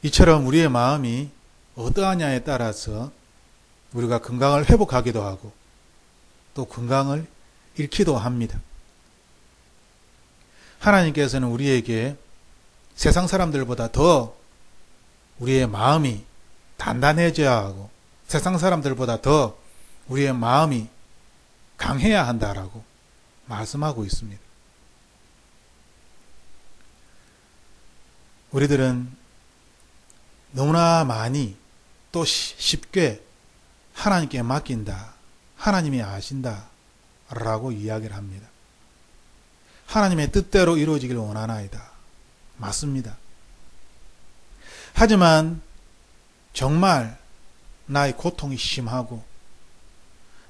이처럼 우리의 마음이 어떠하냐에 따라서 우리가 건강을 회복하기도 하고 또 건강을 잃기도 합니다. 하나님께서는 우리에게 세상 사람들보다 더 우리의 마음이 단단해져야 하고 세상 사람들보다 더 우리의 마음이 강해야 한다라고 말씀하고 있습니다. 우리들은 너무나 많이 또 쉽게 하나님께 맡긴다, 하나님이 아신다 라고 이야기를 합니다. 하나님의 뜻대로 이루어지길 원하나이다. 맞습니다. 하지만 정말 나의 고통이 심하고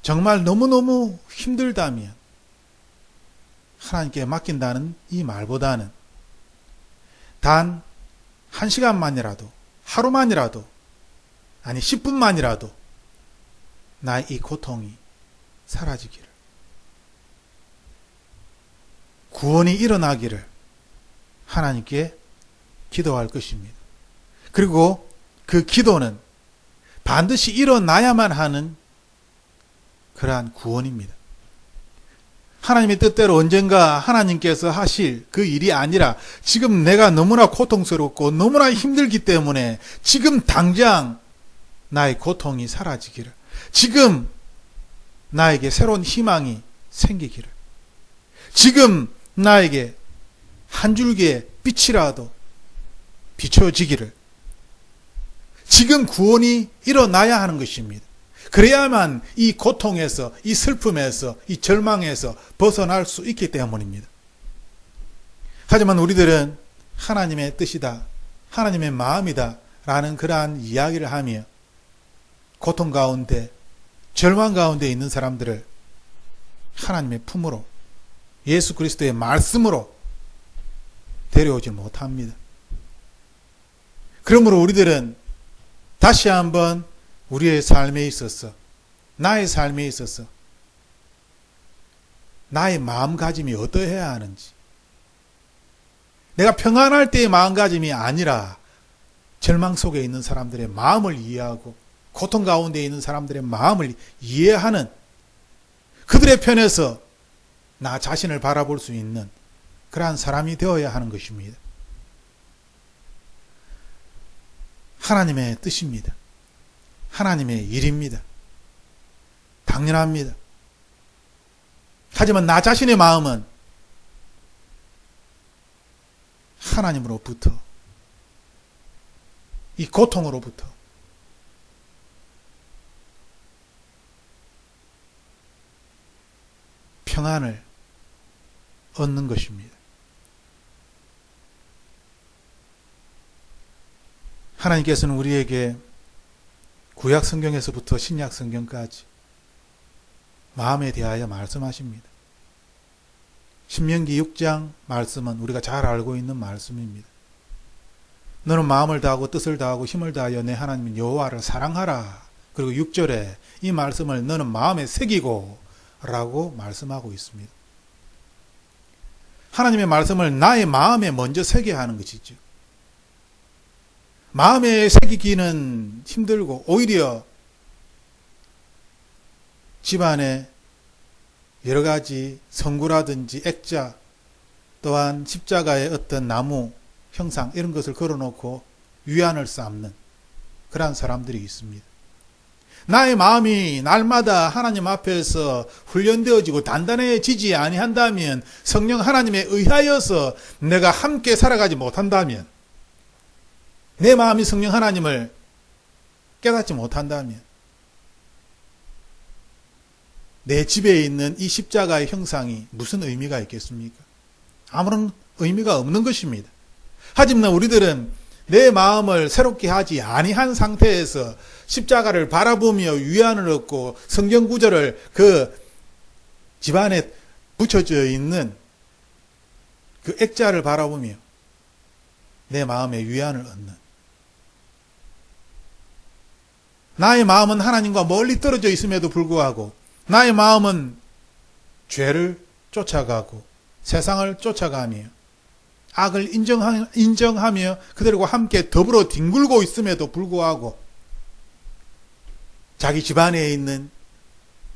정말 너무너무 힘들다면 하나님께 맡긴다는 이 말보다는 단 1시간만이라도 하루만이라도 아니 10분만이라도 나의 이 고통이 사라지기를 구원이 일어나기를 하나님께 기도할 것입니다. 그리고 그 기도는 반드시 일어나야만 하는 그러한 구원입니다. 하나님의 뜻대로 언젠가 하나님께서 하실 그 일이 아니라 지금 내가 너무나 고통스럽고 너무나 힘들기 때문에 지금 당장 나의 고통이 사라지기를, 지금 나에게 새로운 희망이 생기기를, 지금 나에게 한 줄기의 빛이라도 비춰지기를, 지금 구원이 일어나야 하는 것입니다. 그래야만 이 고통에서, 이 슬픔에서, 이 절망에서 벗어날 수 있기 때문입니다. 하지만 우리들은 하나님의 뜻이다, 하나님의 마음이다 라는 그러한 이야기를 하며 고통 가운데, 절망 가운데 있는 사람들을 하나님의 품으로, 예수 그리스도의 말씀으로 데려오지 못합니다. 그러므로 우리들은 다시 한번 우리의 삶에 있어서, 나의 삶에 있어서 나의 마음가짐이 어떠해야 하는지, 내가 평안할 때의 마음가짐이 아니라 절망 속에 있는 사람들의 마음을 이해하고 고통 가운데 있는 사람들의 마음을 이해하는, 그들의 편에서 나 자신을 바라볼 수 있는 그러한 사람이 되어야 하는 것입니다. 하나님의 뜻입니다. 하나님의 일입니다. 당연합니다. 하지만 나 자신의 마음은 하나님으로부터, 이 고통으로부터 평안을 얻는 것입니다. 하나님께서는 우리에게 구약 성경에서부터 신약 성경까지 마음에 대하여 말씀하십니다. 신명기 6장 말씀은 우리가 잘 알고 있는 말씀입니다. 너는 마음을 다하고 뜻을 다하고 힘을 다하여 내 하나님 여호와를 사랑하라. 그리고 6절에 이 말씀을 너는 마음에 새기고 라고 말씀하고 있습니다. 하나님의 말씀을 나의 마음에 먼저 새겨야 하는 것이죠. 마음에 새기기는 힘들고 오히려 집안에 여러 가지 성구라든지 액자, 또한 십자가의 어떤 나무 형상 이런 것을 걸어놓고 위안을 쌓는 그러한 사람들이 있습니다. 나의 마음이 날마다 하나님 앞에서 훈련되어지고 단단해지지 아니한다면, 성령 하나님에 의하여서 내가 함께 살아가지 못한다면, 내 마음이 성령 하나님을 깨닫지 못한다면 내 집에 있는 이 십자가의 형상이 무슨 의미가 있겠습니까? 아무런 의미가 없는 것입니다. 하지만 우리들은 내 마음을 새롭게 하지 아니한 상태에서 십자가를 바라보며 위안을 얻고 성경 구절을 그 집안에 붙여져 있는 그 액자를 바라보며 내 마음에 위안을 얻는, 나의 마음은 하나님과 멀리 떨어져 있음에도 불구하고 나의 마음은 죄를 쫓아가고 세상을 쫓아가며 악을 인정하며 그들과 함께 더불어 뒹굴고 있음에도 불구하고 자기 집안에 있는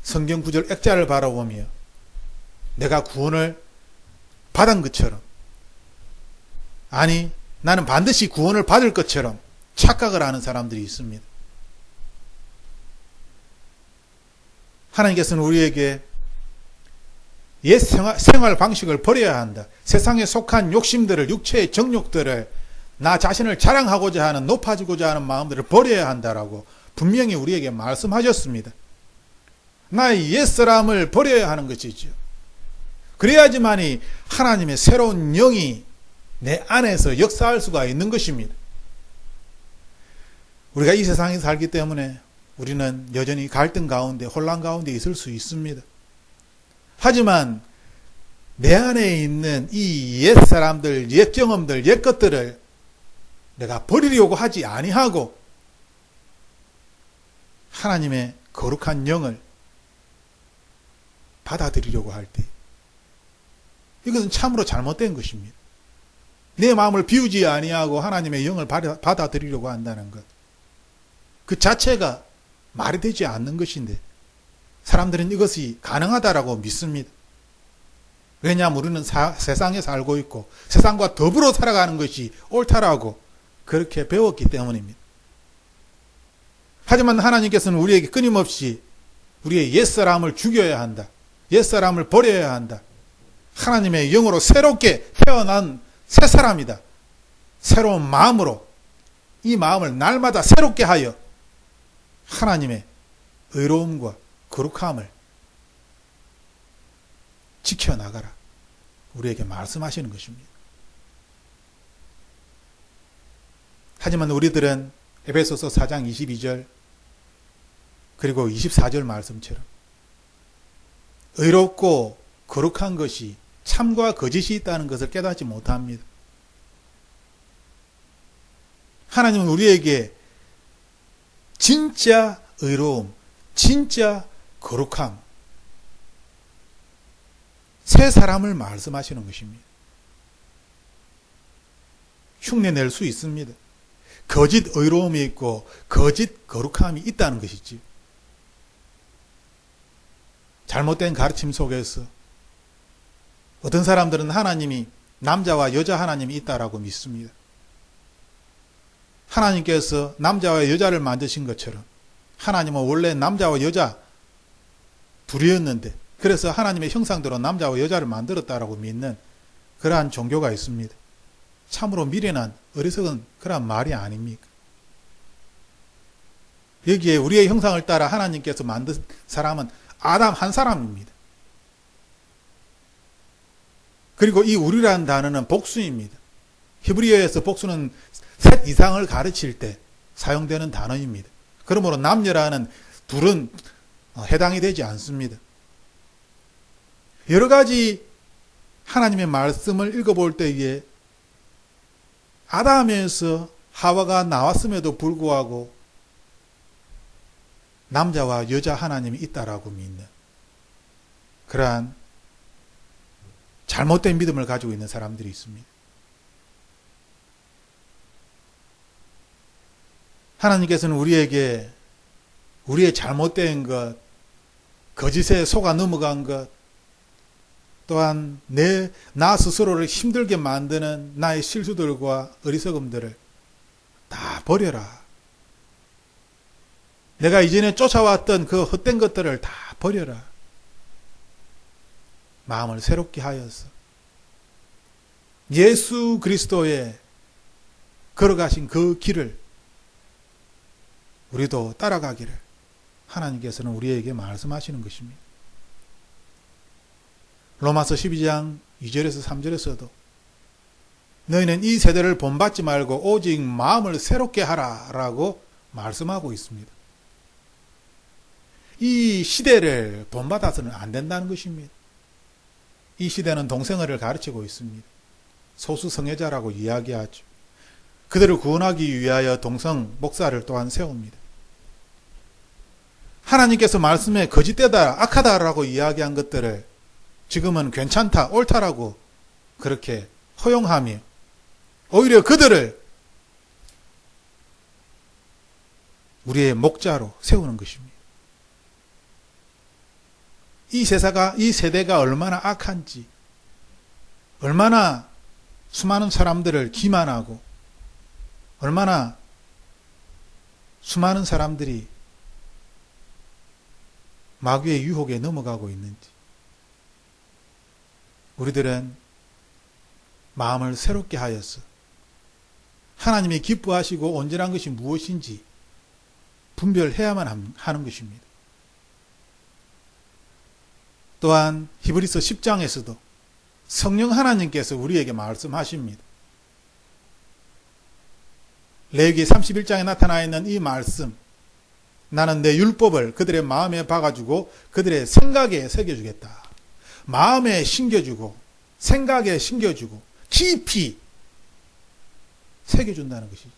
성경 구절 액자를 바라보며 내가 구원을 받은 것처럼, 아니 나는 반드시 구원을 받을 것처럼 착각을 하는 사람들이 있습니다. 하나님께서는 우리에게 옛 생활 방식을 버려야 한다. 세상에 속한 욕심들을, 육체의 정욕들을, 나 자신을 자랑하고자 하는, 높아지고자 하는 마음들을 버려야 한다라고 분명히 우리에게 말씀하셨습니다. 나의 옛사람을 버려야 하는 것이죠. 그래야지만이 하나님의 새로운 영이 내 안에서 역사할 수가 있는 것입니다. 우리가 이 세상에 살기 때문에 우리는 여전히 갈등 가운데, 혼란 가운데 있을 수 있습니다. 하지만 내 안에 있는 이 옛사람들, 옛 경험들, 옛 것들을 내가 버리려고 하지 아니하고 하나님의 거룩한 영을 받아들이려고 할 때, 이것은 참으로 잘못된 것입니다. 내 마음을 비우지 아니하고 하나님의 영을 받아들이려고 한다는 것, 그 자체가 말이 되지 않는 것인데 사람들은 이것이 가능하다라고 믿습니다. 왜냐하면 우리는 세상에 살고 있고 세상과 더불어 살아가는 것이 옳다라고 그렇게 배웠기 때문입니다. 하지만 하나님께서는 우리에게 끊임없이 우리의 옛사람을 죽여야 한다, 옛사람을 버려야 한다, 하나님의 영으로 새롭게 태어난 새 사람이다, 새로운 마음으로 이 마음을 날마다 새롭게 하여 하나님의 의로움과 거룩함을 지켜나가라, 우리에게 말씀하시는 것입니다. 하지만 우리들은 에베소서 4장 22절 그리고 24절 말씀처럼 의롭고 거룩한 것이 참과 거짓이 있다는 것을 깨닫지 못합니다. 하나님은 우리에게 진짜 의로움, 진짜 거룩함, 새 사람을 말씀하시는 것입니다. 흉내낼 수 있습니다. 거짓 의로움이 있고 거짓 거룩함이 있다는 것이지. 잘못된 가르침 속에서 어떤 사람들은 하나님이 남자와 여자 하나님이 있다라고 믿습니다. 하나님께서 남자와 여자를 만드신 것처럼 하나님은 원래 남자와 여자 둘이었는데 그래서 하나님의 형상대로 남자와 여자를 만들었다라고 믿는 그러한 종교가 있습니다. 참으로 미련한 어리석은 그러한 말이 아닙니까? 여기에 우리의 형상을 따라 하나님께서 만든 사람은 아담 한 사람입니다. 그리고 이 우리라는 단어는 복수입니다. 히브리어에서 복수는 셋 이상을 가르칠 때 사용되는 단어입니다. 그러므로 남녀라는 둘은 해당이 되지 않습니다. 여러 가지 하나님의 말씀을 읽어볼 때에 아담에서 하와가 나왔음에도 불구하고 남자와 여자 하나님이 있다라고 믿는 그러한 잘못된 믿음을 가지고 있는 사람들이 있습니다. 하나님께서는 우리에게 우리의 잘못된 것, 거짓에 속아 넘어간 것, 또한 나 스스로를 힘들게 만드는 나의 실수들과 어리석음들을 다 버려라. 내가 이전에 쫓아왔던 그 헛된 것들을 다 버려라. 마음을 새롭게 하여서 예수 그리스도의 걸어가신 그 길을 우리도 따라가기를 하나님께서는 우리에게 말씀하시는 것입니다. 로마서 12장 2절에서 3절에서도 너희는 이 세대를 본받지 말고 오직 마음을 새롭게 하라 라고 말씀하고 있습니다. 이 시대를 본받아서는 안 된다는 것입니다. 이 시대는 동성애를 가르치고 있습니다. 소수 성애자라고 이야기하죠. 그들을 구원하기 위하여 동성 목사를 또한 세웁니다. 하나님께서 말씀에 거짓되다, 악하다라고 이야기한 것들을 지금은 괜찮다, 옳다라고 그렇게 허용하며 오히려 그들을 우리의 목자로 세우는 것입니다. 이 세대가 얼마나 악한지, 얼마나 수많은 사람들을 기만하고, 얼마나 수많은 사람들이 마귀의 유혹에 넘어가고 있는지, 우리들은 마음을 새롭게 하여서 하나님이 기뻐하시고 온전한 것이 무엇인지 분별해야만 하는 것입니다. 또한 히브리서 10장에서도 성령 하나님께서 우리에게 말씀하십니다. 레위기 31장에 나타나 있는 이 말씀, 나는 내 율법을 그들의 마음에 박아주고 그들의 생각에 새겨주겠다. 마음에 심겨주고 생각에 심겨주고 깊이 새겨준다는 것이죠.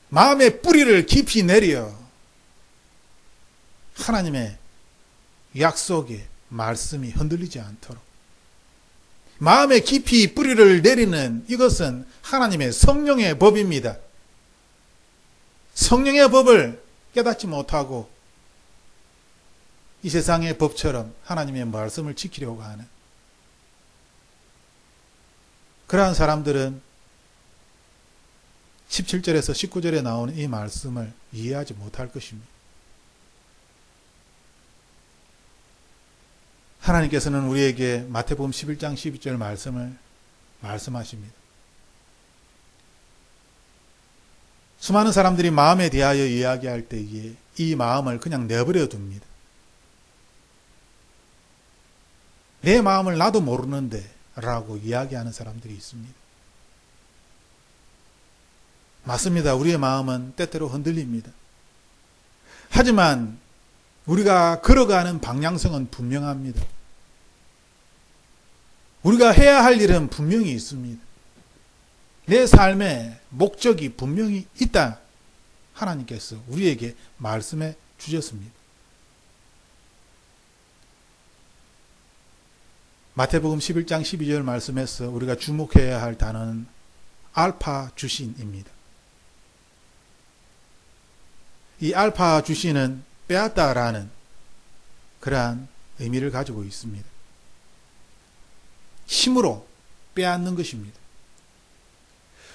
마음의 뿌리를 깊이 내려 하나님의 약속의 말씀이 흔들리지 않도록 마음에 깊이 뿌리를 내리는 이것은 하나님의 성령의 법입니다. 성령의 법을 깨닫지 못하고 이 세상의 법처럼 하나님의 말씀을 지키려고 하는 그러한 사람들은 17절에서 19절에 나오는 이 말씀을 이해하지 못할 것입니다. 하나님께서는 우리에게 마태복음 11장 12절 말씀을 말씀하십니다. 수많은 사람들이 마음에 대하여 이야기할 때에 이 마음을 그냥 내버려 둡니다. 내 마음을 나도 모르는데 라고 이야기하는 사람들이 있습니다. 맞습니다. 우리의 마음은 때때로 흔들립니다. 하지만 우리가 걸어가는 방향성은 분명합니다. 우리가 해야 할 일은 분명히 있습니다. 내 삶의 목적이 분명히 있다. 하나님께서 우리에게 말씀해 주셨습니다. 마태복음 11장 12절 말씀에서 우리가 주목해야 할 단어는 알파 주신입니다. 이 알파 주신은 빼앗다라는 그러한 의미를 가지고 있습니다. 힘으로 빼앗는 것입니다.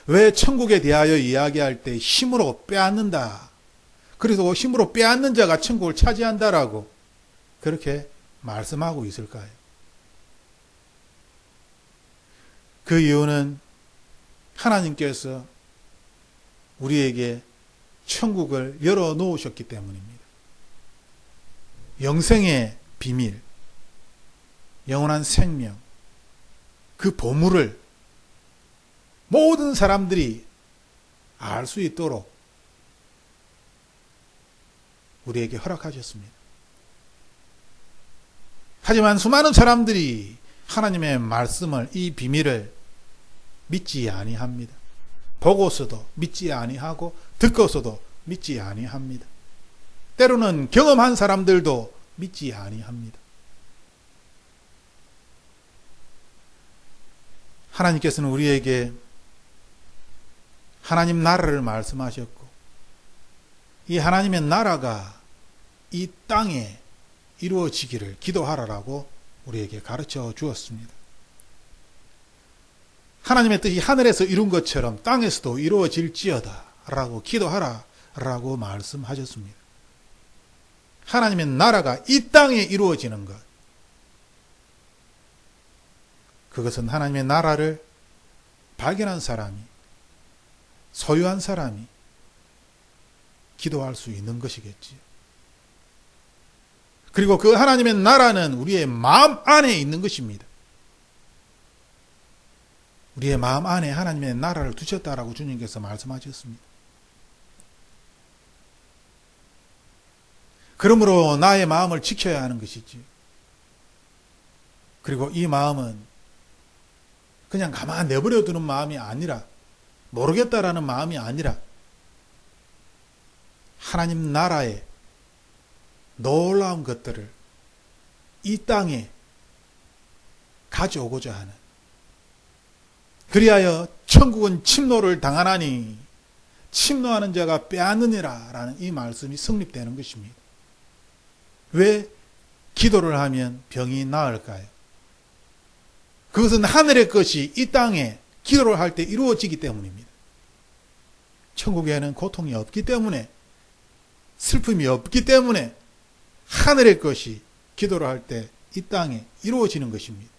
왜 천국에 대하여 이야기할 때 힘으로 빼앗는다. 그래서 힘으로 빼앗는 자가 천국을 차지한다라고 그렇게 말씀하고 있을까요? 그 이유는 하나님께서 우리에게 천국을 열어놓으셨기 때문입니다. 영생의 비밀, 영원한 생명, 그 보물을 모든 사람들이 알 수 있도록 우리에게 허락하셨습니다. 하지만 수많은 사람들이 하나님의 말씀을, 이 비밀을 믿지 아니합니다. 보고서도 믿지 아니하고 듣고서도 믿지 아니합니다. 때로는 경험한 사람들도 믿지 아니합니다. 하나님께서는 우리에게 하나님 나라를 말씀하셨고 이 하나님의 나라가 이 땅에 이루어지기를 기도하라라고 우리에게 가르쳐 주었습니다. 하나님의 뜻이 하늘에서 이룬 것처럼 땅에서도 이루어질지어다 라고 기도하라 라고 말씀하셨습니다. 하나님의 나라가 이 땅에 이루어지는 것, 그것은 하나님의 나라를 발견한 사람이, 소유한 사람이 기도할 수 있는 것이겠지요. 그리고 그 하나님의 나라는 우리의 마음 안에 있는 것입니다. 우리의 마음 안에 하나님의 나라를 두셨다라고 주님께서 말씀하셨습니다. 그러므로 나의 마음을 지켜야 하는 것이지요. 그리고 이 마음은 그냥 가만 내버려 두는 마음이 아니라, 모르겠다라는 마음이 아니라 하나님 나라의 놀라운 것들을 이 땅에 가져오고자 하는 그리하여 천국은 침노를 당하나니 침노하는 자가 빼앗느니라 라는 이 말씀이 성립되는 것입니다. 왜 기도를 하면 병이 나을까요? 그것은 하늘의 것이 이 땅에 기도를 할 때 이루어지기 때문입니다. 천국에는 고통이 없기 때문에, 슬픔이 없기 때문에 하늘의 것이 기도를 할 때 이 땅에 이루어지는 것입니다.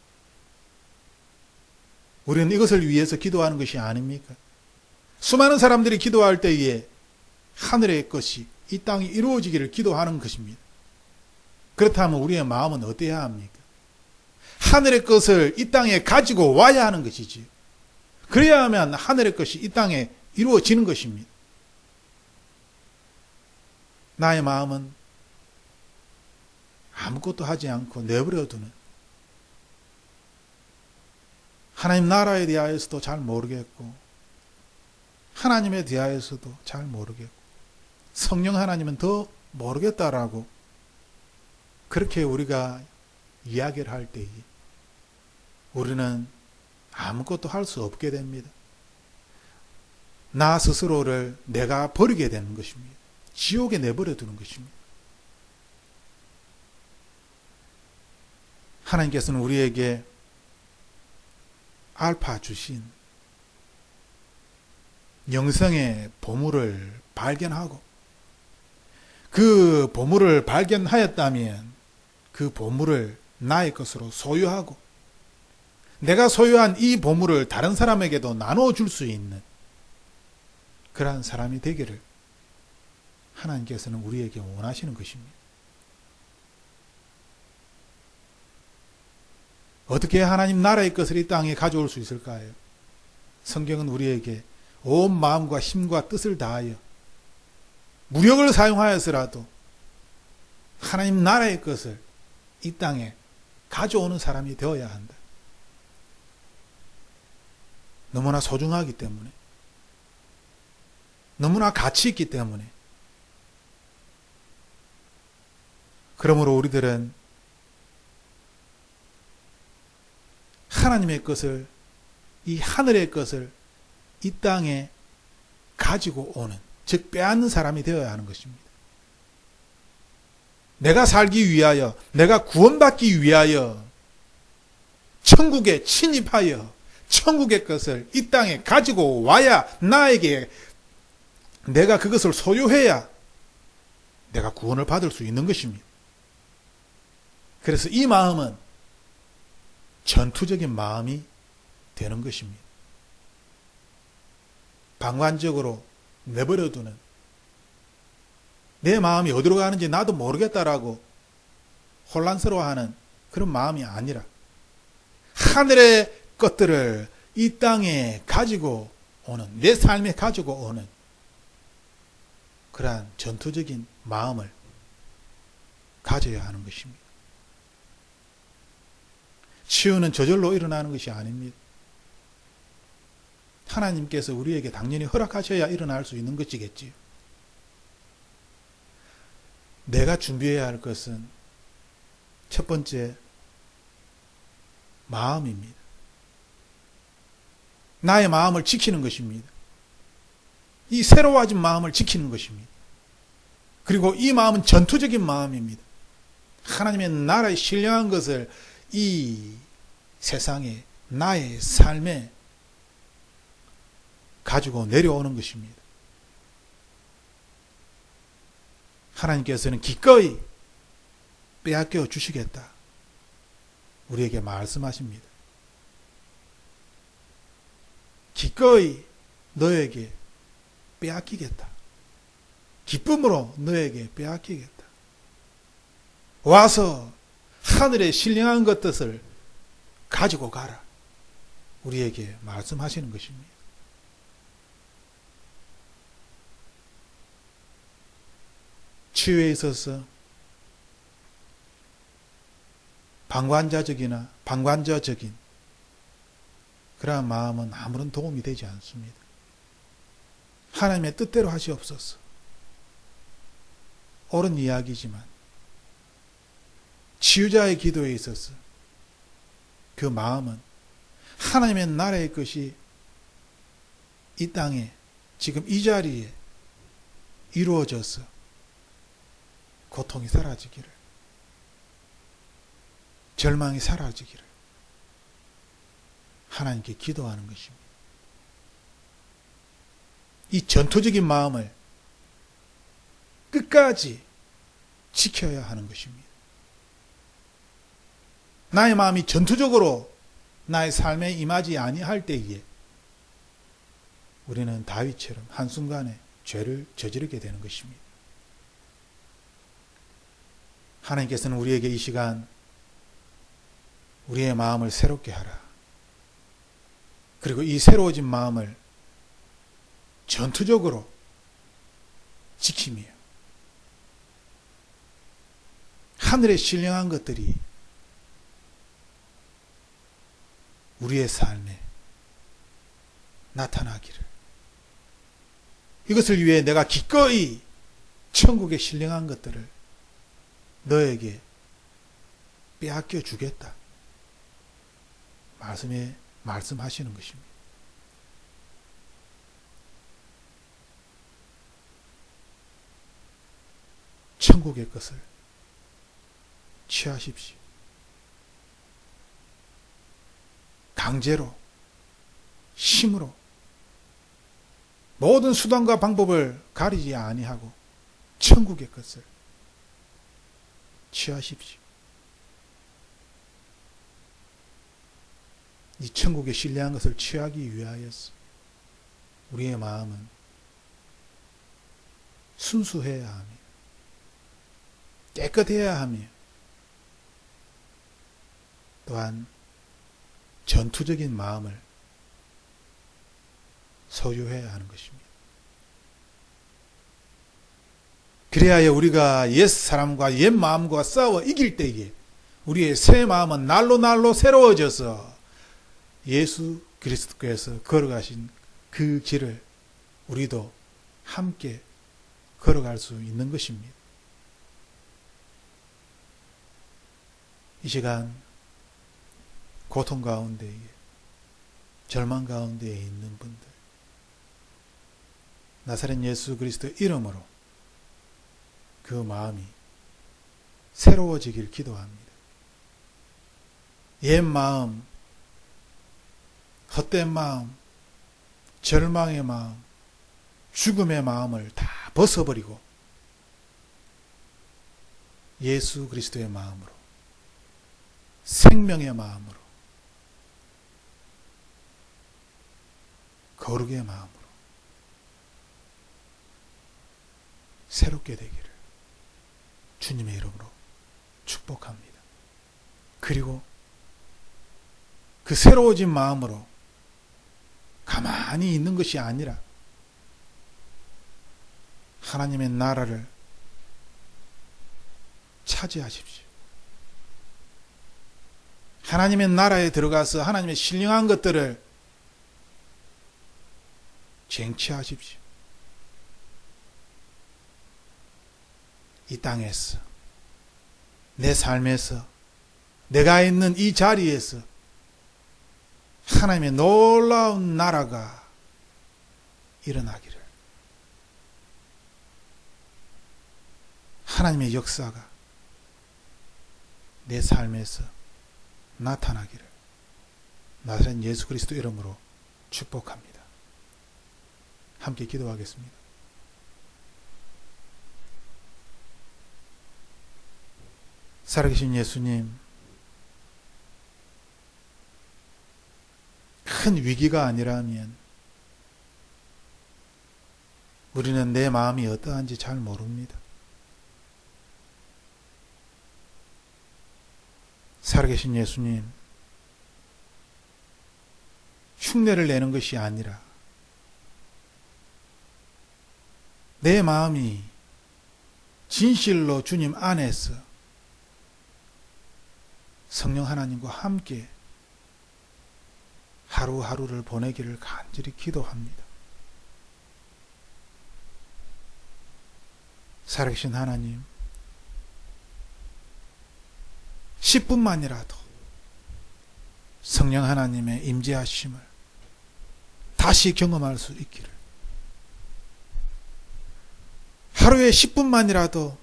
우리는 이것을 위해서 기도하는 것이 아닙니까? 수많은 사람들이 기도할 때에 하늘의 것이 이 땅에 이루어지기를 기도하는 것입니다. 그렇다면 우리의 마음은 어때야 합니까? 하늘의 것을 이 땅에 가지고 와야 하는 것이지요. 그래야 하면 하늘의 것이 이 땅에 이루어지는 것입니다. 나의 마음은 아무것도 하지 않고 내버려두는, 하나님 나라에 대하여서도 잘 모르겠고 하나님에 대하여서도 잘 모르겠고 성령 하나님은 더 모르겠다라고 그렇게 우리가 이야기를 할 때에 우리는 아무것도 할 수 없게 됩니다. 나 스스로를 내가 버리게 되는 것입니다. 지옥에 내버려 두는 것입니다. 하나님께서는 우리에게 알파 주신 영생의 보물을 발견하고 그 보물을 발견하였다면 그 보물을 나의 것으로 소유하고 내가 소유한 이 보물을 다른 사람에게도 나눠줄 수 있는 그러한 사람이 되기를 하나님께서는 우리에게 원하시는 것입니다. 어떻게 하나님 나라의 것을 이 땅에 가져올 수 있을까요? 성경은 우리에게 온 마음과 힘과 뜻을 다하여 무력을 사용하여서라도 하나님 나라의 것을 이 땅에 가져오는 사람이 되어야 한다. 너무나 소중하기 때문에, 너무나 가치 있기 때문에. 그러므로 우리들은 하나님의 것을, 이 하늘의 것을 이 땅에 가지고 오는, 즉 빼앗는 사람이 되어야 하는 것입니다. 내가 살기 위하여, 내가 구원받기 위하여 천국에 침입하여 천국의 것을 이 땅에 가지고 와야 나에게 내가 그것을 소유해야 내가 구원을 받을 수 있는 것입니다. 그래서 이 마음은 전투적인 마음이 되는 것입니다. 방관적으로 내버려두는, 내 마음이 어디로 가는지 나도 모르겠다라고 혼란스러워하는 그런 마음이 아니라 하늘의 것들을 이 땅에 가지고 오는, 내 삶에 가지고 오는 그러한 전투적인 마음을 가져야 하는 것입니다. 치유는 저절로 일어나는 것이 아닙니다. 하나님께서 우리에게 당연히 허락하셔야 일어날 수 있는 것이겠지요. 내가 준비해야 할 것은 첫 번째, 마음입니다. 나의 마음을 지키는 것입니다. 이 새로워진 마음을 지키는 것입니다. 그리고 이 마음은 전투적인 마음입니다. 하나님의 나라에 신령한 것을 이 세상에, 나의 삶에 가지고 내려오는 것입니다. 하나님께서는 기꺼이 빼앗겨 주시겠다, 우리에게 말씀하십니다. 기꺼이 너에게 빼앗기겠다. 기쁨으로 너에게 빼앗기겠다. 와서 하늘의 신령한 것들을 가지고 가라, 우리에게 말씀하시는 것입니다. 치유에 있어서 방관자적인 그러한 마음은 아무런 도움이 되지 않습니다. 하나님의 뜻대로 하시옵소서. 옳은 이야기지만 치유자의 기도에 있어서 그 마음은 하나님의 나라의 것이 이 땅에 지금 이 자리에 이루어져서 고통이 사라지기를, 절망이 사라지기를 하나님께 기도하는 것입니다. 이 전투적인 마음을 끝까지 지켜야 하는 것입니다. 나의 마음이 전투적으로 나의 삶에 임하지 아니할 때에 우리는 다윗처럼 한순간에 죄를 저지르게 되는 것입니다. 하나님께서는 우리에게 이 시간 우리의 마음을 새롭게 하라. 그리고 이 새로워진 마음을 전투적으로 지키며 하늘에 신령한 것들이 우리의 삶에 나타나기를, 이것을 위해 내가 기꺼이 천국의 신령한 것들을 너에게 빼앗겨 주겠다 말씀하시는 것입니다. 천국의 것을 취하십시오. 강제로, 힘으로, 모든 수단과 방법을 가리지 아니하고 천국의 것을 취하십시오. 이 천국의 신뢰한 것을 취하기 위하여서 우리의 마음은 순수해야 하며 깨끗해야 하며 또한 전투적인 마음을 소유해야 하는 것입니다. 그래야 우리가 옛 사람과 옛 마음과 싸워 이길 때에 우리의 새 마음은 날로 날로 새로워져서 예수 그리스도께서 걸어가신 그 길을 우리도 함께 걸어갈 수 있는 것입니다. 이 시간 고통 가운데에, 절망 가운데에 있는 분들, 나사렛 예수 그리스도 이름으로 그 마음이 새로워지길 기도합니다. 옛 마음, 헛된 마음, 절망의 마음, 죽음의 마음을 다 벗어버리고 예수 그리스도의 마음으로, 생명의 마음으로, 거룩의 마음으로 새롭게 되기를 주님의 이름으로 축복합니다. 그리고 그 새로워진 마음으로 가만히 있는 것이 아니라 하나님의 나라를 차지하십시오. 하나님의 나라에 들어가서 하나님의 신령한 것들을 쟁취하십시오. 이 땅에서, 내 삶에서, 내가 있는 이 자리에서 하나님의 놀라운 나라가 일어나기를, 하나님의 역사가 내 삶에서 나타나기를 나사렛 예수 그리스도 이름으로 축복합니다. 함께 기도하겠습니다. 살아계신 예수님, 큰 위기가 아니라면 우리는 내 마음이 어떠한지 잘 모릅니다. 살아계신 예수님, 흉내를 내는 것이 아니라 내 마음이 진실로 주님 안에서 성령 하나님과 함께 하루하루를 보내기를 간절히 기도합니다. 살아계신 하나님, 10분만이라도 성령 하나님의 임재하심을 다시 경험할 수 있기를, 하루에 10분만이라도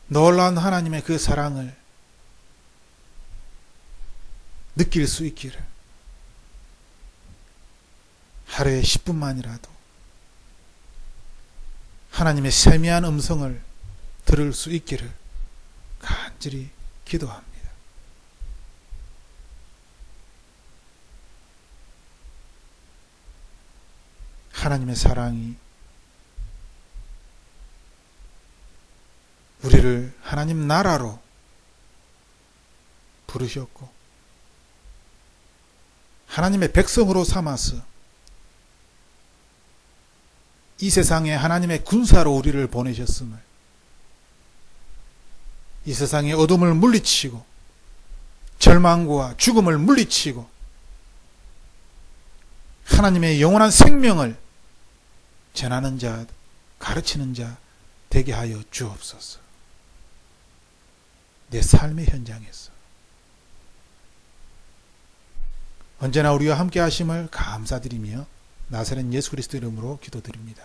놀라운 하나님의 그 사랑을 느낄 수 있기를, 하루에 10분만이라도 하나님의 세미한 음성을 들을 수 있기를 간절히 기도합니다. 하나님의 사랑이 우리를 하나님 나라로 부르셨고 하나님의 백성으로 삼아서 이 세상에 하나님의 군사로 우리를 보내셨음을, 이 세상의 어둠을 물리치고 절망과 죽음을 물리치고 하나님의 영원한 생명을 전하는 자, 가르치는 자 되게 하여 주옵소서. 내 삶의 현장에서 언제나 우리와 함께 하심을 감사드리며 나사렛 예수 그리스도 이름으로 기도드립니다.